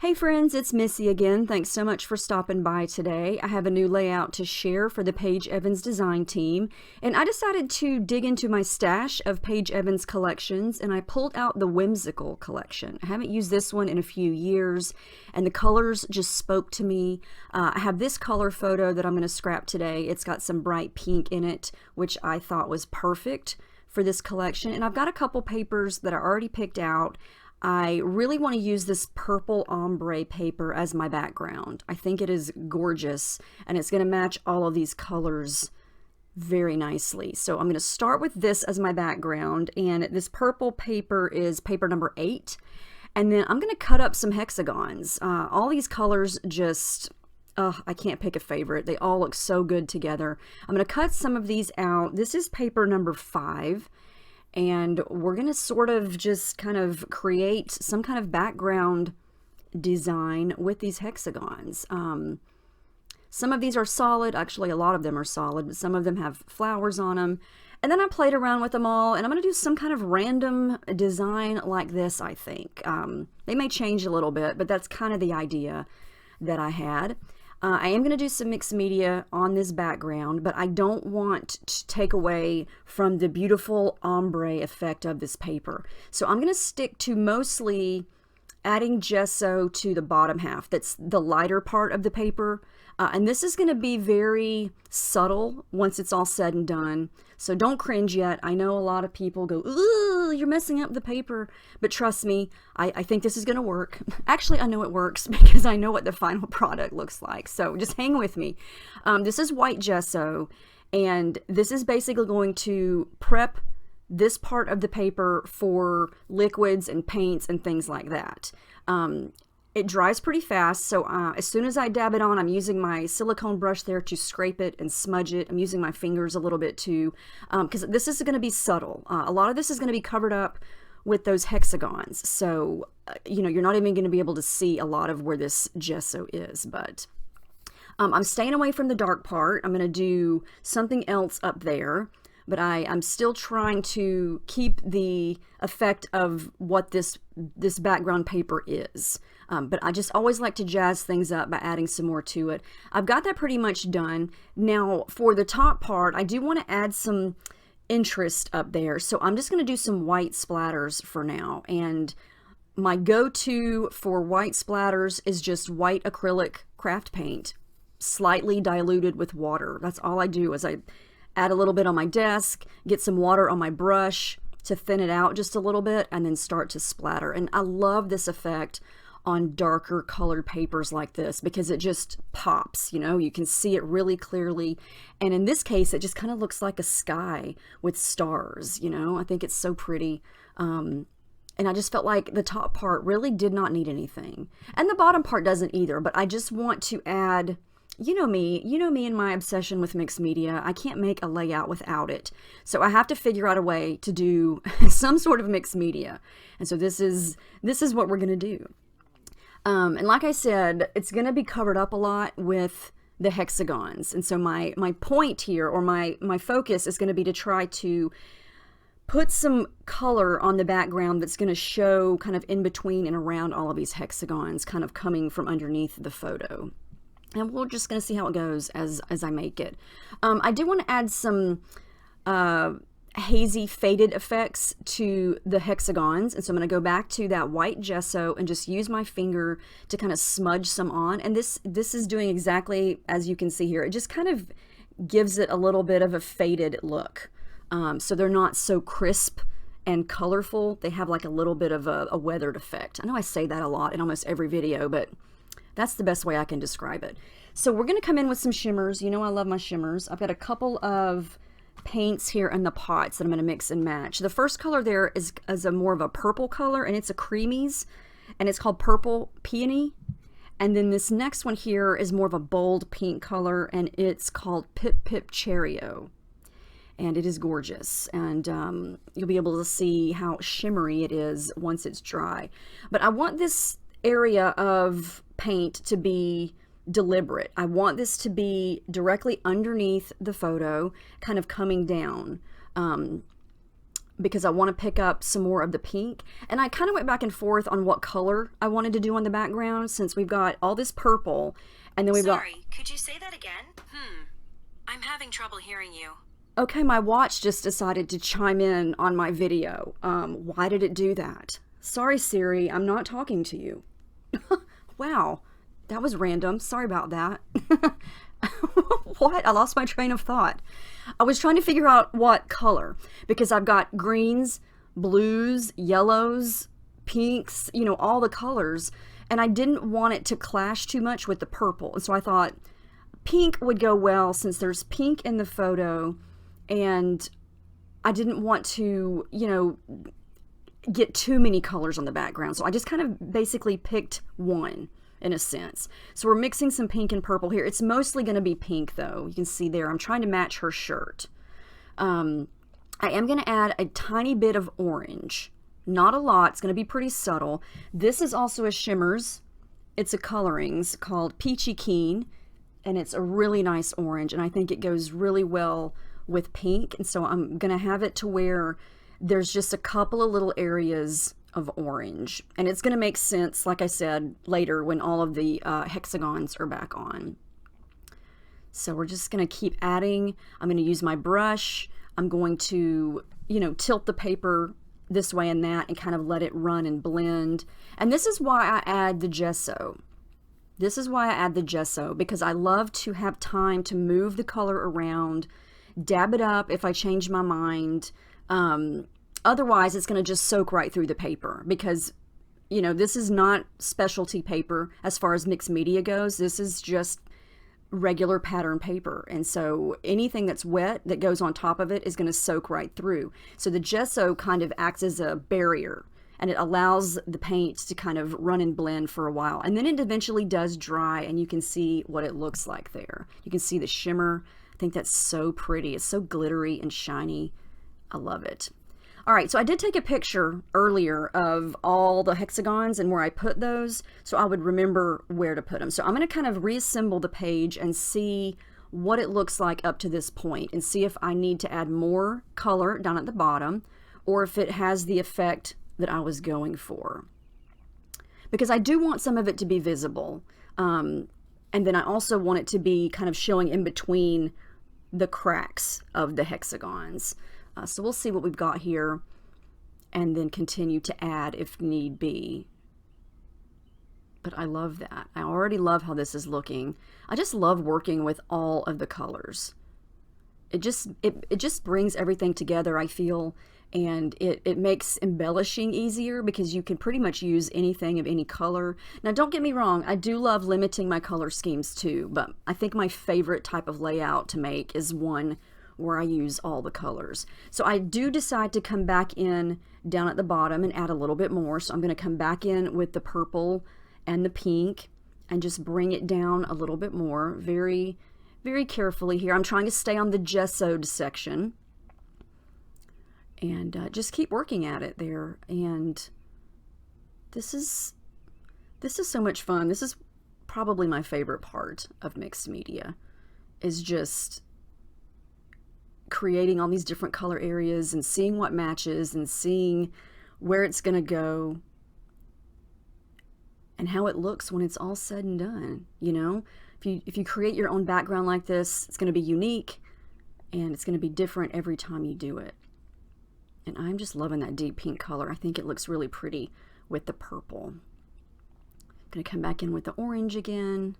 Hey friends, it's Missy again. Thanks so much for stopping by today. I have a new layout to share for the Paige Evans design team, and I decided to dig into my stash of Paige Evans collections, and I pulled out the Whimsical collection. I haven't used this one in a few years, and the colors just spoke to me. I have this color photo that I'm going to scrap today. It's got some bright pink in it, which I thought was perfect for this collection, and I've got a couple papers that I already picked out. I really want to use this purple ombre paper as my background. I think it is gorgeous, and it's going to match all of these colors very nicely. So I'm going to start with this as my background, and this purple paper is paper number 8, and then I'm going to cut up some hexagons. All these colors just, I can't pick a favorite. They all look so good together. I'm going to cut some of these out. This is paper number 5. And we're going to sort of just kind of create some kind of background design with these hexagons. Some of these are solid. Actually, a lot of them are solid, but some of them have flowers on them. And then I played around with them all, and I'm going to do some kind of random design like this, I think. They may change a little bit, but that's kind of the idea that I had. I am going to do some mixed media on this background, but I don't want to take away from the beautiful ombre effect of this paper. So I'm going to stick to mostly adding gesso to the bottom half. That's the lighter part of the paper. And this is going to be very subtle once it's all said and done. So don't cringe yet. I know a lot of people go, ooh, you're messing up the paper. But trust me, I think this is going to work. Actually, I know it works because I know what the final product looks like. So just hang with me. This is white gesso, and this is basically going to prep this part of the paper for liquids and paints and things like that. It dries pretty fast, so as soon as I dab it on, I'm using my silicone brush there to scrape it and smudge it. I'm using my fingers a little bit too, because this is going to be subtle. A lot of this is going to be covered up with those hexagons, so you're not even going to be able to see a lot of where this gesso is, but I'm staying away from the dark part. I'm going to do something else up there, but I'm still trying to keep the effect of what this background paper is. But I just always like to jazz things up by adding some more to it. I've got that pretty much done. Now for the top part, I do want to add some interest up there. So I'm just going to do some white splatters for now. And my go-to for white splatters is just white acrylic craft paint, slightly diluted with water. That's all I do is I add a little bit on my desk, get some water on my brush to thin it out just a little bit, and then start to splatter. And I love this effect on darker colored papers like this because it just pops, you can see it really clearly. And in this case, it just kind of looks like a sky with stars, I think it's so pretty. And I just felt like the top part really did not need anything. And the bottom part doesn't either, but I just want to add, you know me and my obsession with mixed media. I can't make a layout without it. So I have to figure out a way to do some sort of mixed media. And so this is what we're going to do. And like I said, it's going to be covered up a lot with the hexagons. And so my point here, or my focus, is going to be to try to put some color on the background that's going to show kind of in between and around all of these hexagons, kind of coming from underneath the photo. And we're just going to see how it goes as I make it. I do want to add some hazy faded effects to the hexagons, and so I'm going to go back to that white gesso and just use my finger to kind of smudge some on. And this is doing exactly as you can see here. It just kind of gives it a little bit of a faded look, so they're not so crisp and colorful. They have like a little bit of a weathered effect. I know I say that a lot in almost every video, but that's the best way I can describe it. So we're going to come in with some shimmers. I love my shimmers. I've got a couple of paints here in the pots that I'm going to mix and match. The first color there is a more of a purple color, and it's a creamies, and it's called Purple Peony. And then this next one here is more of a bold pink color, and it's called Pip Pip Cherry-O. And it is gorgeous, and you'll be able to see how shimmery it is once it's dry. But I want this area of paint to be deliberate. I want this to be directly underneath the photo, kind of coming down. because I want to pick up some more of the pink. And I kind of went back and forth on what color I wanted to do on the background, since we've got all this purple, and then we've Sorry, could you say that again? I'm having trouble hearing you. Okay, my watch just decided to chime in on my video. Why did it do that? Sorry, Siri, I'm not talking to you. Wow, that was random. Sorry about that. What? I lost my train of thought. I was trying to figure out what color, because I've got greens, blues, yellows, pinks, you know, all the colors, and I didn't want it to clash too much with the purple. And so I thought pink would go well, since there's pink in the photo, and I didn't want to, you know, get too many colors on the background. So I just kind of basically picked one, in a sense. So we're mixing some pink and purple here. It's mostly going to be pink, though. You can see there, I'm trying to match her shirt. I am going to add a tiny bit of orange. Not a lot. It's going to be pretty subtle. This is also a Shimmers. It's a colorings called Peachy Keen, and it's a really nice orange, and I think it goes really well with pink. And so I'm going to have it to where there's just a couple of little areas of orange, and it's going to make sense, like I said, later when all of the hexagons are back on. So we're just going to keep adding. I'm going to use my brush. I'm going to, you know, tilt the paper this way and that, and kind of let it run and blend. And this is why I add the gesso. This is why I add the gesso, because I love to have time to move the color around, dab it up if I change my mind. Otherwise, it's going to just soak right through the paper, because, you know, this is not specialty paper as far as mixed media goes. This is just regular pattern paper. And so anything that's wet that goes on top of it is going to soak right through. So the gesso kind of acts as a barrier, and it allows the paint to kind of run and blend for a while. And then it eventually does dry, and you can see what it looks like there. You can see the shimmer. I think that's so pretty. It's so glittery and shiny. I love it. All right, so I did take a picture earlier of all the hexagons and where I put those, so I would remember where to put them. So I'm going to kind of reassemble the page and see what it looks like up to this point, and see if I need to add more color down at the bottom, or if it has the effect that I was going for. Because I do want some of it to be visible, and then I also want it to be kind of showing in between the cracks of the hexagons. So we'll see what we've got here, and then continue to add if need be. But I love that. I already love how this is looking. I just love working with all of the colors. It just brings everything together, I feel, and it makes embellishing easier, because you can pretty much use anything of any color. Now, don't get me wrong, I do love limiting my color schemes too, but I think my favorite type of layout to make is one where I use all the colors. So I do decide to come back in down at the bottom and add a little bit more. So I'm going to come back in with the purple and the pink and just bring it down a little bit more, very, very carefully here. I'm trying to stay on the gessoed section, and just keep working at it there. And this is so much fun. This is probably my favorite part of mixed media, is just creating all these different color areas and seeing what matches and seeing where it's going to go and how it looks when it's all said and done. You know, if you create your own background like this, it's going to be unique, and it's going to be different every time you do it. And I'm just loving that deep pink color. I think it looks really pretty with the purple. I'm going to come back in with the orange again,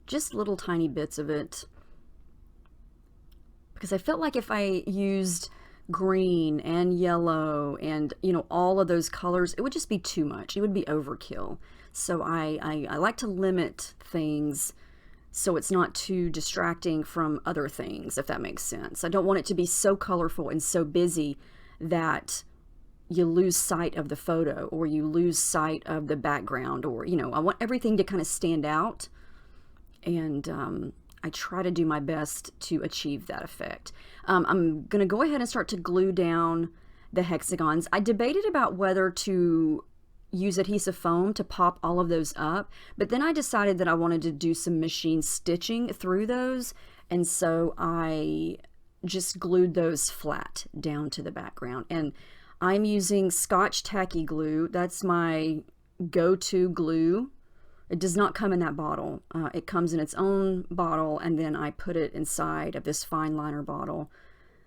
just little tiny bits of it, because I felt like if I used green and yellow and, you know, all of those colors, it would just be too much. It would be overkill. So I like to limit things so it's not too distracting from other things, if that makes sense. I don't want it to be so colorful and so busy that you lose sight of the photo, or you lose sight of the background, or, you know, I want everything to kind of stand out, and I try to do my best to achieve that effect. I'm going to go ahead and start to glue down the hexagons. I debated about whether to use adhesive foam to pop all of those up, but then I decided that I wanted to do some machine stitching through those, and so I just glued those flat down to the background. And I'm using Scotch Tacky Glue. That's my go-to glue. It does not come in that bottle. It comes in its own bottle, and then I put it inside of this fine liner bottle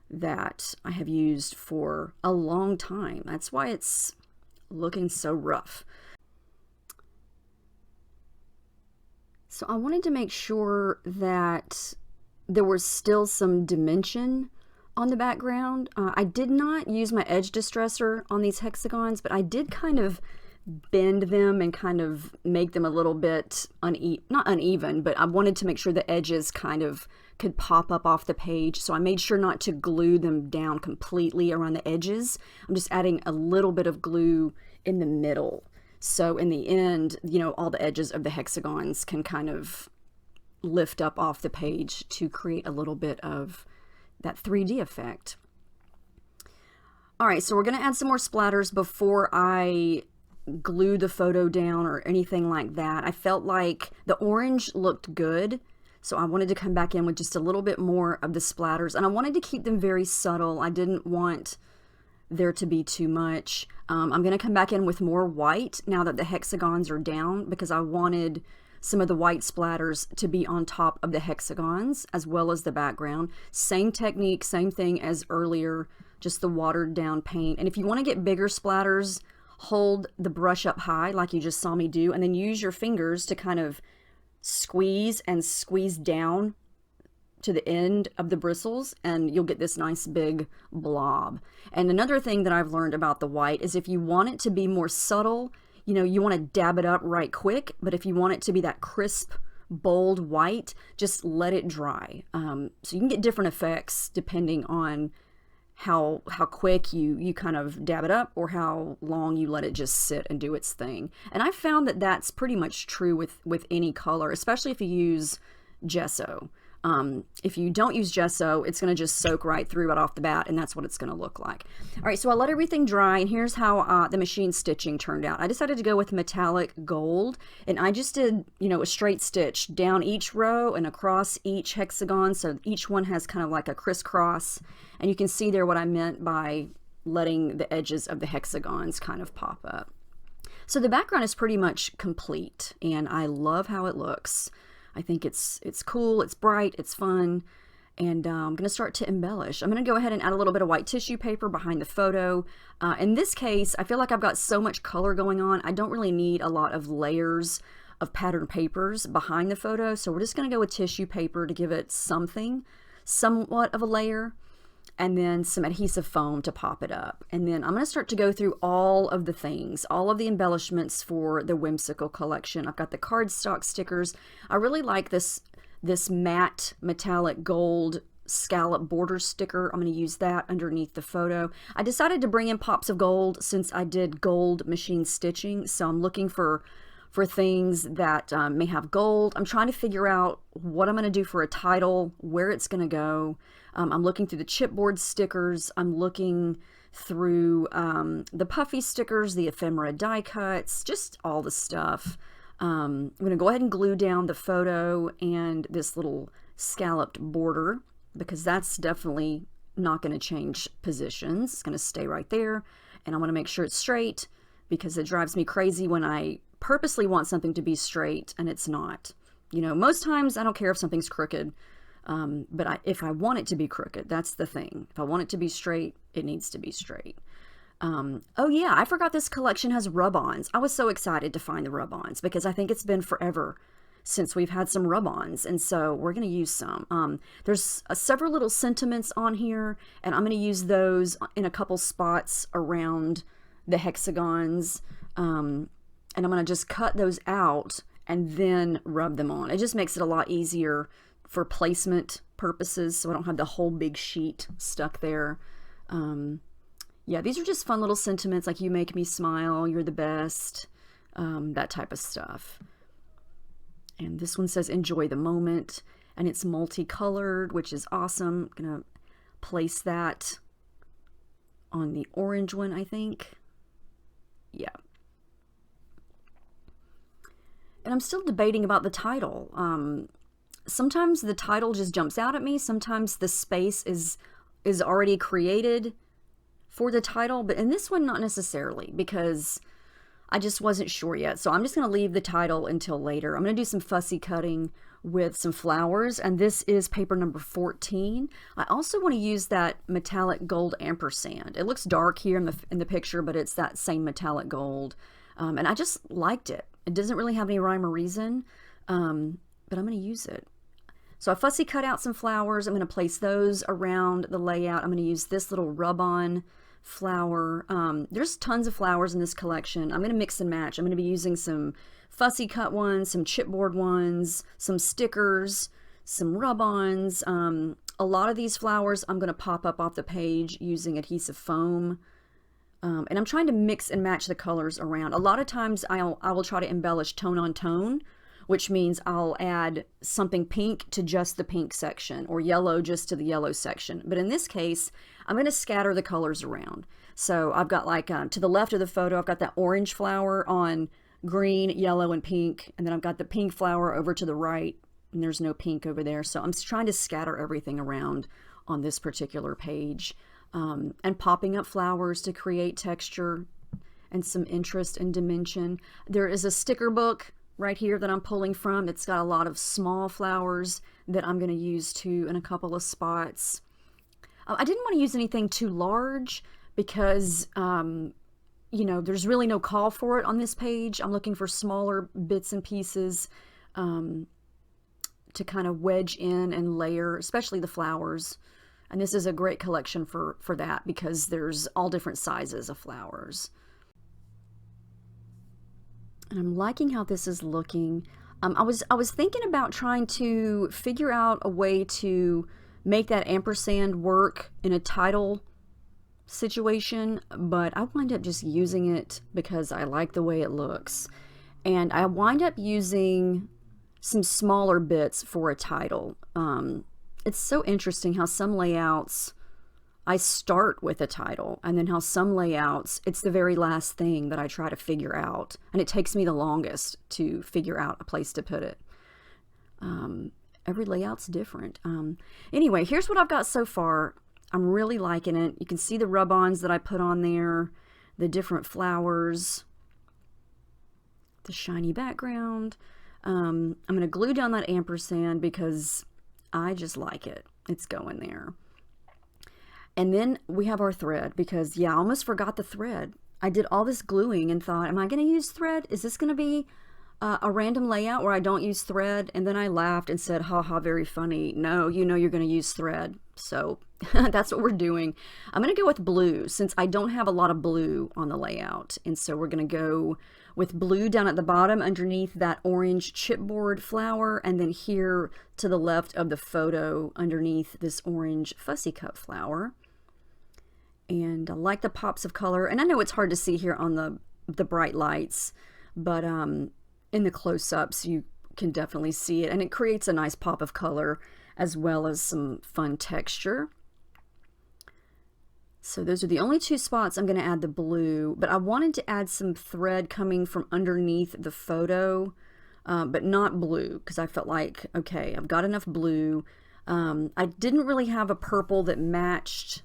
that I have used for a long time. That's why it's looking so rough. So I wanted to make sure that there was still some dimension on the background. I did not use my edge distressor on these hexagons, but I did kind of bend them and kind of make them a little bit not uneven, but I wanted to make sure the edges kind of could pop up off the page. So I made sure not to glue them down completely around the edges. I'm just adding a little bit of glue in the middle. So in the end, you know, all the edges of the hexagons can kind of lift up off the page to create a little bit of that 3D effect. All right, so we're going to add some more splatters before I glue the photo down or anything like that. I felt like the orange looked good, so I wanted to come back in with just a little bit more of the splatters, and I wanted to keep them very subtle. I didn't want there to be too much. I'm going to come back in with more white now that the hexagons are down, because I wanted some of the white splatters to be on top of the hexagons as well as the background. Same technique, same thing as earlier, just the watered down paint. And if you want to get bigger splatters, hold the brush up high like you just saw me do, and then use your fingers to kind of squeeze and squeeze down to the end of the bristles, and you'll get this nice big blob. And another thing that I've learned about the white is if you want it to be more subtle, you know, you want to dab it up right quick, but if you want it to be that crisp, bold white, just let it dry. So you can get different effects depending on how quick you kind of dab it up or how long you let it just sit and do its thing. And I found that that's pretty much true with any color, especially if you use gesso. If you don't use gesso, it's going to just soak right through it off the bat, and that's what it's going to look like. All right, so I let everything dry, and here's how the machine stitching turned out. I decided to go with metallic gold, and I just did, you know, a straight stitch down each row and across each hexagon, so each one has kind of like a crisscross, and you can see there what I meant by letting the edges of the hexagons kind of pop up. So the background is pretty much complete, and I love how it looks. I think it's cool, it's bright, it's fun, and I'm going to start to embellish. I'm going to go ahead and add a little bit of white tissue paper behind the photo. In this case, I feel like I've got so much color going on, I don't really need a lot of layers of pattern papers behind the photo, so we're just going to go with tissue paper to give it somewhat of a layer, and then some adhesive foam to pop it up. And then I'm going to start to go through all of the things, all of the embellishments for the Whimsical collection. I've got the cardstock stickers. I really like this matte metallic gold scallop border sticker. I'm going to use that underneath the photo. I decided to bring in pops of gold since I did gold machine stitching, so I'm looking for things that may have gold. I'm trying to figure out what I'm going to do for a title, where it's going to go. I'm looking through the chipboard stickers. I'm looking through the puffy stickers, the ephemera die cuts, just all the stuff. I'm going to go ahead and glue down the photo and this little scalloped border, because that's definitely not going to change positions. It's going to stay right there, and I want to make sure it's straight, because it drives me crazy when I purposely want something to be straight and it's not. You know, most times I don't care if something's crooked, but if I want it to be crooked, that's the thing. If I want it to be straight, it needs to be straight. Oh yeah, I forgot this collection has rub-ons. I was so excited to find the rub-ons because I think it's been forever since we've had some rub-ons, and so we're going to use some. There's several little sentiments on here, and I'm going to use those in a couple spots around the hexagons, and I'm going to just cut those out and then rub them on. It just makes it a lot easier for placement purposes, so I don't have the whole big sheet stuck there. Yeah, these are just fun little sentiments like "you make me smile," "you're the best," that type of stuff. And this one says "enjoy the moment," and it's multicolored, which is awesome. I'm gonna place that on the orange one, I think. Yeah. And I'm still debating about the title. sometimes the title just jumps out at me. Sometimes the space is already created for the title, but in this one, not necessarily, because I just wasn't sure yet. So I'm just going to leave the title until later. I'm going to do some fussy cutting with some flowers, and this is paper number 14. I also want to use that metallic gold ampersand. It looks dark here in the picture, but it's that same metallic gold. And I just liked it. It doesn't really have any rhyme or reason, but I'm going to use it. So I fussy cut out some flowers. I'm going to place those around the layout. I'm going to use this little rub-on flower. There's tons of flowers in this collection. I'm going to mix and match. I'm going to be using some fussy cut ones, some chipboard ones, some stickers, some rub-ons. A lot of these flowers I'm going to pop up off the page using adhesive foam. And I'm trying to mix and match the colors around. A lot of times I will try to embellish tone on tone, which means I'll add something pink to just the pink section or yellow just to the yellow section. But in this case, I'm going to scatter the colors around. So I've got like to the left of the photo, I've got that orange flower on green, yellow, and pink. And then I've got the pink flower over to the right, and there's no pink over there. So I'm trying to scatter everything around on this particular page, and popping up flowers to create texture and some interest and dimension. There is a sticker book right here that I'm pulling from. It's got a lot of small flowers that I'm going to use too in a couple of spots. I didn't want to use anything too large because, you know, there's really no call for it on this page. I'm looking for smaller bits and pieces to kind of wedge in and layer, especially the flowers. And this is a great collection for that because there's all different sizes of flowers. And I'm liking how this is looking. I was thinking about trying to figure out a way to make that ampersand work in a title situation, but I wind up just using it because I like the way it looks. And I wind up using some smaller bits for a title. It's so interesting how some layouts I start with a title, and then how some layouts, it's the very last thing that I try to figure out, and it takes me the longest to figure out a place to put it. Every layout's different. Anyway, here's what I've got so far. I'm really liking it. You can see the rub-ons that I put on there, the different flowers, the shiny background. I'm going to glue down that ampersand because I just like it. It's going there. And then we have our thread because, yeah, I almost forgot the thread. I did all this gluing and thought, am I going to use thread? Is this going to be a random layout where I don't use thread? And then I laughed and said, ha ha, very funny. No, you know you're going to use thread. So that's what we're doing. I'm going to go with blue since I don't have a lot of blue on the layout. And so we're going to go with blue down at the bottom underneath that orange chipboard flower, and then here to the left of the photo underneath this orange fussy cut flower. And I like the pops of color, and I know it's hard to see here on the bright lights, but in the close-ups you can definitely see it, and it creates a nice pop of color as well as some fun texture. So those are the only two spots I'm going to add the blue, but I wanted to add some thread coming from underneath the photo, but not blue, because I felt like, okay, I've got enough blue. I didn't really have a purple that matched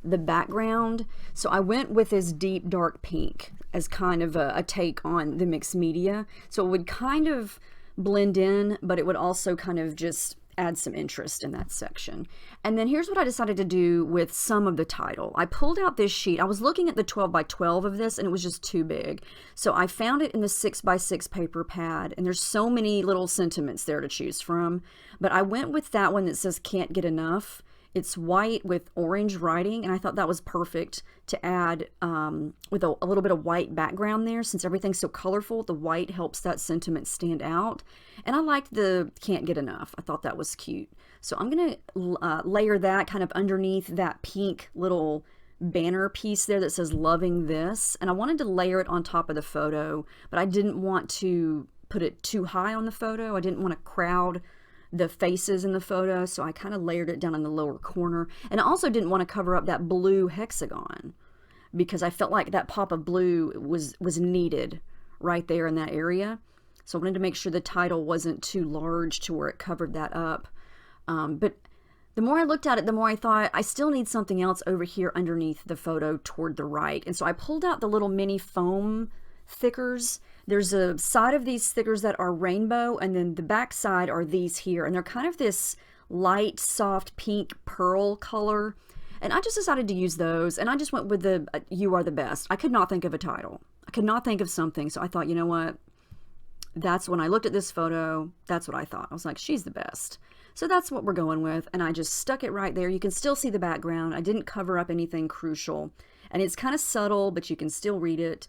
the background, so I went with this deep dark pink as kind of a take on the mixed media. So it would kind of blend in, but it would also kind of just add some interest in that section. And then here's what I decided to do with some of the title. I pulled out this sheet. I was looking at the 12 by 12 of this and it was just too big. So I found it in the 6 by 6 paper pad, and there's so many little sentiments there to choose from. But I went with that one that says "Can't Get Enough." It's white with orange writing, and I thought that was perfect to add with a little bit of white background there. Since everything's so colorful, the white helps that sentiment stand out. And I liked the "Can't Get Enough." I thought that was cute. So I'm going to layer that kind of underneath that pink little banner piece there that says "Loving This." And I wanted to layer it on top of the photo, but I didn't want to put it too high on the photo. I didn't want to crowd the faces in the photo, so I kind of layered it down in the lower corner. And I also didn't want to cover up that blue hexagon because I felt like that pop of blue was needed right there in that area. So I wanted to make sure the title wasn't too large to where it covered that up. But the more I looked at it, the more I thought, I still need something else over here underneath the photo toward the right. And so I pulled out the little mini foam thickers. There's a side of these thickers that are rainbow, and then the back side are these here. And they're kind of this light, soft pink pearl color. And I just decided to use those, and I just went with the You Are the Best. I could not think of a title. I could not think of something, so I thought, you know what? That's when I looked at this photo, that's what I thought. I was like, she's the best. So that's what we're going with, and I just stuck it right there. You can still see the background. I didn't cover up anything crucial, and it's kind of subtle, but you can still read it.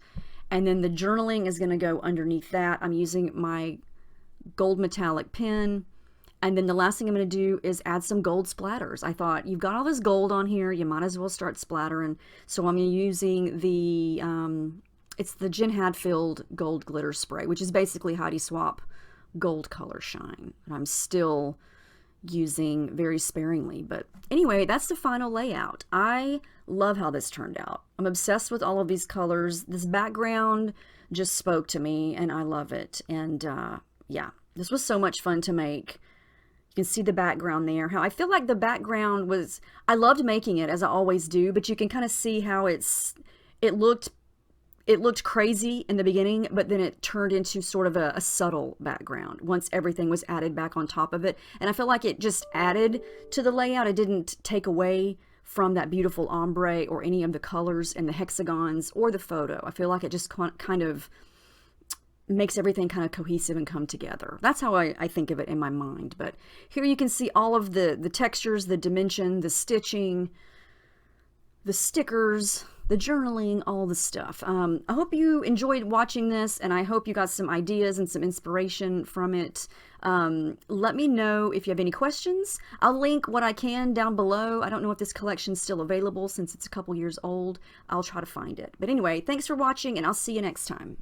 And then the journaling is going to go underneath that. I'm using my gold metallic pen, and then the last thing I'm going to do is add some gold splatters. I thought, you've got all this gold on here, you might as well start splattering. So I'm using the, it's the Jen Hadfield Gold Glitter Spray, which is basically Heidi Swapp Gold Color Shine. And I'm still using very sparingly. But anyway, that's the final layout. I love how this turned out. I'm obsessed with all of these colors. This background just spoke to me, and I love it. And yeah, this was so much fun to make. You can see the background there. How I feel like the background was, I loved making it, as I always do, but you can kind of see how it looked crazy in the beginning, but then it turned into sort of a subtle background once everything was added back on top of it. And I feel like it just added to the layout. It didn't take away from that beautiful ombre or any of the colors and the hexagons or the photo. I feel like it just kind of makes everything kind of cohesive and come together. That's how I think of it in my mind. But here you can see all of the textures, the dimension, the stitching, the stickers, the journaling, all the stuff. I hope you enjoyed watching this, and I hope you got some ideas and some inspiration from it. Let me know if you have any questions. I'll link what I can down below. I don't know if this collection's still available since it's a couple years old. I'll try to find it. But anyway, thanks for watching, and I'll see you next time.